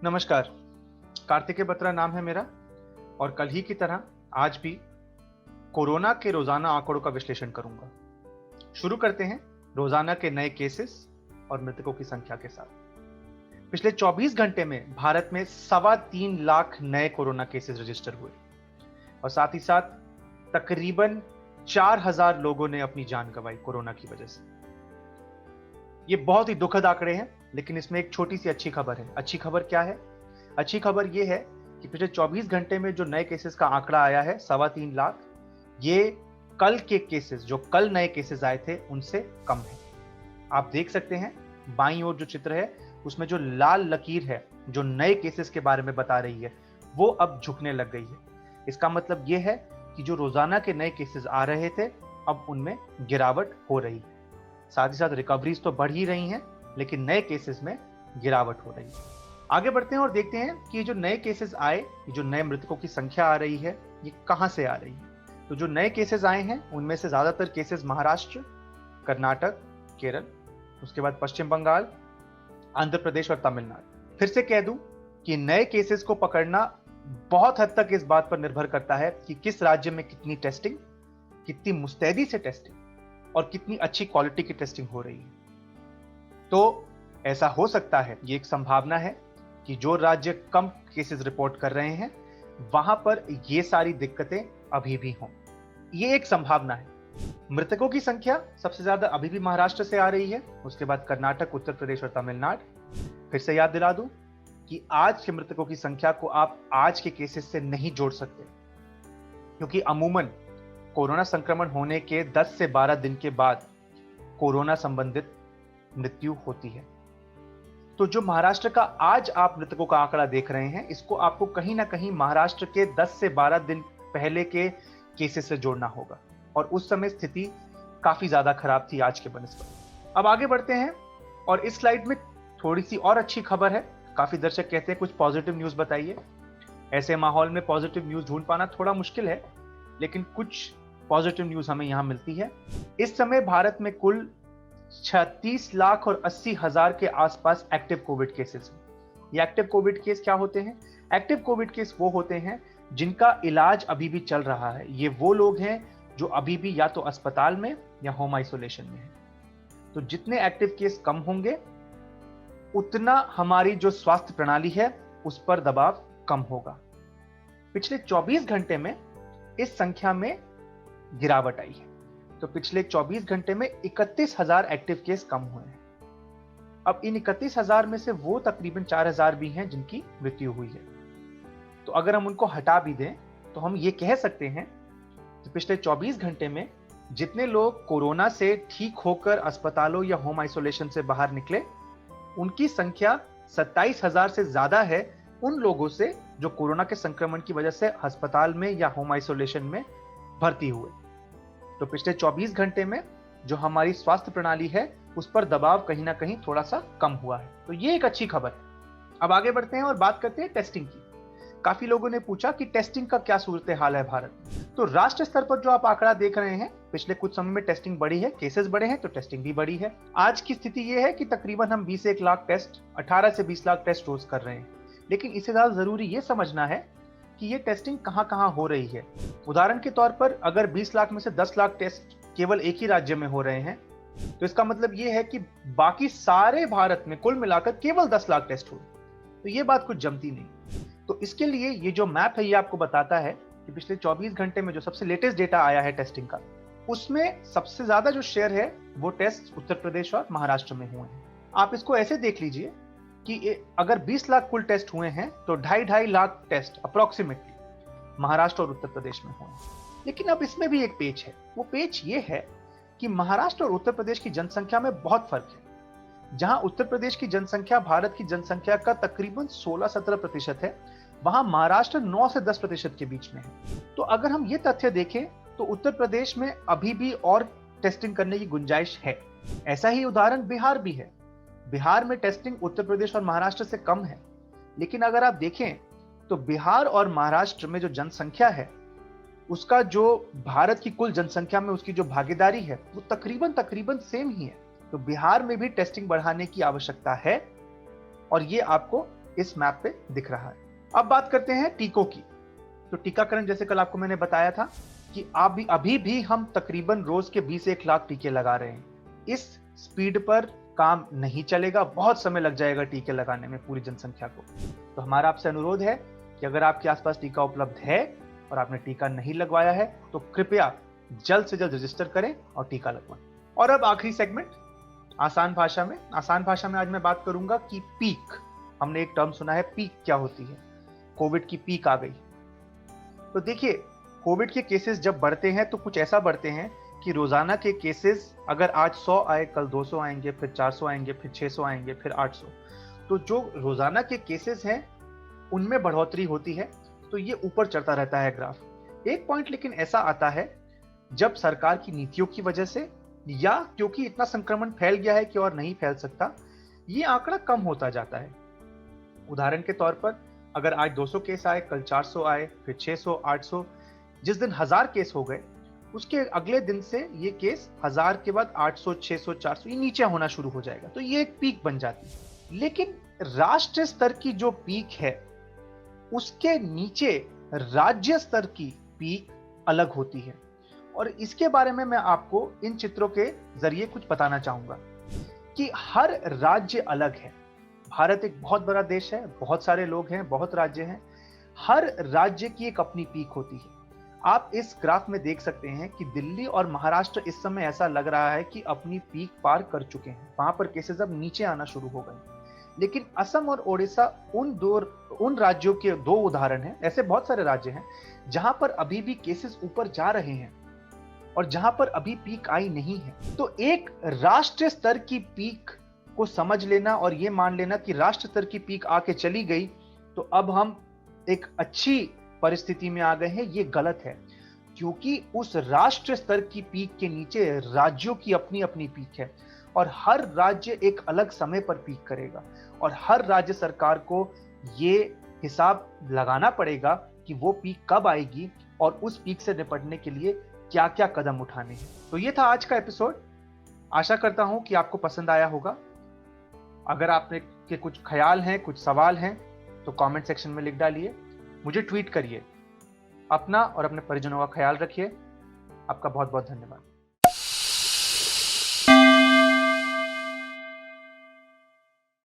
नमस्कार। कार्तिकेय बत्रा नाम है मेरा और कल ही की तरह आज भी कोरोना के रोजाना आंकड़ों का विश्लेषण करूंगा। शुरू करते हैं रोजाना के नए केसेस और मृतकों की संख्या के साथ। पिछले 24 घंटे में भारत में 3.25 लाख नए कोरोना केसेस रजिस्टर हुए और साथ ही साथ तकरीबन 4,000 लोगों ने अपनी जान गंवाई कोरोना की वजह से। ये बहुत ही दुखद आंकड़े हैं, लेकिन इसमें एक छोटी सी अच्छी खबर है। अच्छी खबर क्या है? अच्छी खबर ये है कि पिछले 24 घंटे में जो नए केसेस का आंकड़ा आया है 3.25 लाख, ये कल के केसेस, जो कल नए केसेस आए थे, उनसे कम है। आप देख सकते हैं बाईं ओर जो चित्र है उसमें जो लाल लकीर है जो नए केसेस के बारे में बता रही है, वो अब झुकने लग गई है। इसका मतलब ये है कि जो रोजाना के नए केसेस आ रहे थे अब उनमें गिरावट हो रही है। साथ ही साथ रिकवरीज तो बढ़ ही रही हैं, लेकिन नए केसेस में गिरावट हो रही है। आगे बढ़ते हैं और देखते हैं कि ये जो नए केसेस आए, ये जो नए मृतकों की संख्या आ रही है, ये कहां से आ रही है। तो जो नए केसेस आए हैं उनमें से ज्यादातर केसेस महाराष्ट्र, कर्नाटक, केरल, उसके बाद पश्चिम बंगाल, आंध्र प्रदेश और तमिलनाडु। फिर से कह दूं कि नए केसेस को पकड़ना बहुत हद तक इस बात पर निर्भर करता है कि किस राज्य में कितनी टेस्टिंग, कितनी मुस्तैदी से टेस्टिंग और कितनी अच्छी क्वालिटी की टेस्टिंग हो रही है। तो ऐसा हो सकता है, ये एक संभावना है कि जो राज्य कम केसेस रिपोर्ट कर रहे हैं वहां पर ये सारी दिक्कतें अभी भी हों। ये एक संभावना है। मृतकों की संख्या सबसे ज्यादा अभी भी महाराष्ट्र से आ रही है, उसके बाद कर्नाटक, उत्तर प्रदेश और तमिलनाडु। फिर से याद दिला दूं कि आज के मृतकों की संख्या को आप आज के केसेस से नहीं जोड़ सकते, क्योंकि अमूमन कोरोना संक्रमण होने के 10 से 12 दिन के बाद कोरोना संबंधित मृत्यु होती है। तो जो महाराष्ट्र का आज आप मृतकों का आंकड़ा देख रहे हैं, इसको आपको कहीं ना कहीं महाराष्ट्र के 10 से 12 दिन पहले के केसेस से जोड़ना होगा, और उस समय स्थिति काफी ज्यादा खराब थी आज के बनस्पत। अब आगे बढ़ते हैं और इस स्लाइड में थोड़ी सी और अच्छी खबर है। काफी दर्शक कहते हैं कुछ पॉजिटिव न्यूज बताइए। ऐसे माहौल में पॉजिटिव न्यूज ढूंढ पाना थोड़ा मुश्किल है, लेकिन कुछ पॉजिटिव न्यूज हमें यहां मिलती है। इस समय भारत में कुल 36,80,000 के आसपास एक्टिव कोविड केसेस हैं। ये एक्टिव कोविड केस क्या होते हैं? एक्टिव कोविड केस वो होते हैं जिनका इलाज अभी भी चल रहा है। ये वो लोग हैं जो अभी भी या तो अस्पताल में या होम आइसोलेशन में हैं। तो जितने एक्टिव केस कम होंगे उतना हमारी जो स्वास्थ्य प्रणाली है उस पर दबाव कम होगा। पिछले 24 घंटे में इस संख्या में गिरावट आई है। तो पिछले 24 घंटे में 31,000 एक्टिव केस कम हुए हैं। अब इन 31,000 में से वो तकरीबन 4,000 भी हैं जिनकी मृत्यु हुई है। तो अगर हम उनको हटा भी दें तो हम ये कह सकते हैं कि पिछले 24 घंटे में जितने लोग कोरोना से ठीक होकर अस्पतालों या होम आइसोलेशन से बाहर निकले, उनकी संख्या 27,000 से ज्यादा है उन लोगों से जो कोरोना के संक्रमण की वजह से अस्पताल में या होम आइसोलेशन में भर्ती हुए। तो पिछले 24 घंटे में जो हमारी स्वास्थ्य प्रणाली है उस पर दबाव कहीं ना कहीं थोड़ा सा कम हुआ है। तो ये एक अच्छी खबर है। अब आगे बढ़ते हैं और बात करते हैं टेस्टिंग की। काफी लोगों ने पूछा कि टेस्टिंग का क्या सूरत हाल है भारत में। तो राष्ट्रीय स्तर पर जो आप आंकड़ा देख रहे हैं, पिछले कुछ समय में टेस्टिंग बढ़ी है, केसेस बढ़े हैं तो टेस्टिंग भी बढ़ी है। आज की स्थिति यह है कि तकरीबन हम 20 से 1 लाख टेस्ट, 18 से 20 लाख टेस्ट रोज कर रहे हैं। लेकिन इससे ज्यादा जरूरी यह समझना है कि ये टेस्टिंग कहां कहां हो रही है। उदाहरण के तौर पर अगर 20 लाख में से 10 लाख टेस्ट केवल एक ही राज्य में हो रहे हैं, तो इसका मतलब ये है कि बाकी सारे भारत में कुल मिलाकर केवल 10 लाख टेस्ट हुए। तो ये बात कुछ जमती नहीं। तो इसके लिए ये जो मैप है ये आपको बताता है कि पिछले 24 घंटे में जो सबसे लेटेस्ट डेटा आया है टेस्टिंग का, उसमें सबसे ज्यादा जो शेयर है वो टेस्ट उत्तर प्रदेश और महाराष्ट्र में हुए हैं। आप इसको ऐसे देख लीजिए कि अगर 20 लाख कुल टेस्ट हुए हैं तो 2.5 लाख टेस्ट अप्रोक्सीमेटली महाराष्ट्र और उत्तर प्रदेश में हुए हैं। लेकिन अब इसमें भी एक पेच है। वो पेच ये है कि महाराष्ट्र और उत्तर प्रदेश की जनसंख्या में बहुत फर्क है। जहां उत्तर प्रदेश की जनसंख्या भारत की जनसंख्या का तकरीबन 16-17% है, वहां महाराष्ट्र 9 से 10% के बीच में है। तो अगर हम ये तथ्य देखें तो उत्तर प्रदेश में अभी भी और टेस्टिंग करने की गुंजाइश है। ऐसा ही उदाहरण बिहार भी है। बिहार में टेस्टिंग उत्तर प्रदेश और महाराष्ट्र से कम है, लेकिन अगर आप देखें तो बिहार और महाराष्ट्र में जो जनसंख्या है उसका जो भारत की कुल जनसंख्या में उसकी जो भागीदारी है वो तकरीबन सेम ही है। तो बिहार में भी टेस्टिंग बढ़ाने की आवश्यकता है और ये आपको इस मैप पे दिख रहा है। अब बात करते हैं टीकों की। तो टीकाकरण, जैसे कल आपको मैंने बताया था कि अभी भी हम तकरीबन रोज के 20-1 लाख टीके लगा रहे हैं। इस स्पीड पर काम नहीं चलेगा, बहुत समय लग जाएगा टीके लगाने में पूरी जनसंख्या को। तो हमारा आपसे अनुरोध है कि अगर आपके आसपास टीका उपलब्ध है और आपने टीका नहीं लगवाया है तो कृपया जल्द से जल्द रजिस्टर करें और टीका लगवाएं। और अब आखिरी सेगमेंट, आसान भाषा में। आसान भाषा में आज मैं बात करूंगा कि पीक। हमने एक टर्म सुना है, पीक क्या होती है। कोविड की पीक आ गई। तो देखिए, कोविड के केसेस जब बढ़ते हैं तो कुछ ऐसा बढ़ते हैं कि रोजाना के केसेस अगर आज 100 आए, कल 200 आएंगे, फिर 400 आएंगे, फिर 600 आएंगे, फिर 800। तो जो रोजाना के केसेस हैं उनमें बढ़ोतरी होती है, तो ये ऊपर चढ़ता रहता है ग्राफ। एक पॉइंट लेकिन ऐसा आता है जब सरकार की नीतियों की वजह से या क्योंकि इतना संक्रमण फैल गया है कि और नहीं फैल सकता, ये आंकड़ा कम होता जाता है। उदाहरण के तौर पर अगर आज 200 केस आए, कल 400 आए, फिर 600, 800, जिस दिन 1000 केस हो गए उसके अगले दिन से ये केस 1000 के बाद 800, 600, 400 ये नीचे होना शुरू हो जाएगा। तो ये एक पीक बन जाती है। लेकिन राष्ट्रीय स्तर की जो पीक है उसके नीचे राज्य स्तर की पीक अलग होती है, और इसके बारे में मैं आपको इन चित्रों के जरिए कुछ बताना चाहूंगा कि हर राज्य अलग है। भारत एक बहुत बड़ा देश है, बहुत सारे लोग हैं, बहुत राज्य हैं। हर राज्य की एक अपनी पीक होती है। आप इस ग्राफ में देख सकते हैं कि दिल्ली और महाराष्ट्र इस समय ऐसा लग रहा है कि अपनी पीक पार कर चुके हैं, वहां पर केसेस अब नीचे आना शुरू हो गए। लेकिन असम और ओडिशा उन राज्यों के दो उदाहरण हैं। ऐसे बहुत सारे राज्य हैं जहां पर अभी भी केसेस ऊपर जा रहे हैं और जहां पर अभी पीक आई नहीं है। तो एक राष्ट्रीय स्तर की पीक को समझ लेना और यह मान लेना कि राष्ट्र स्तर की पीक आके चली गई तो अब हम एक अच्छी परिस्थिति में आ गए हैं, ये गलत है। क्योंकि उस राष्ट्रीय स्तर की पीक के नीचे राज्यों की अपनी अपनी पीक है और हर राज्य एक अलग समय पर पीक करेगा, और हर राज्य सरकार को ये हिसाब लगाना पड़ेगा कि वो पीक कब आएगी और उस पीक से निपटने के लिए क्या क्या कदम उठाने हैं। तो ये था आज का एपिसोड। आशा करता हूं कि आपको पसंद आया होगा। अगर आपने के कुछ ख्याल हैं, कुछ सवाल हैं तो कमेंट सेक्शन में लिख डालिए, मुझे ट्वीट करिए। अपना और अपने परिजनों का ख्याल रखिए। आपका बहुत बहुत धन्यवाद।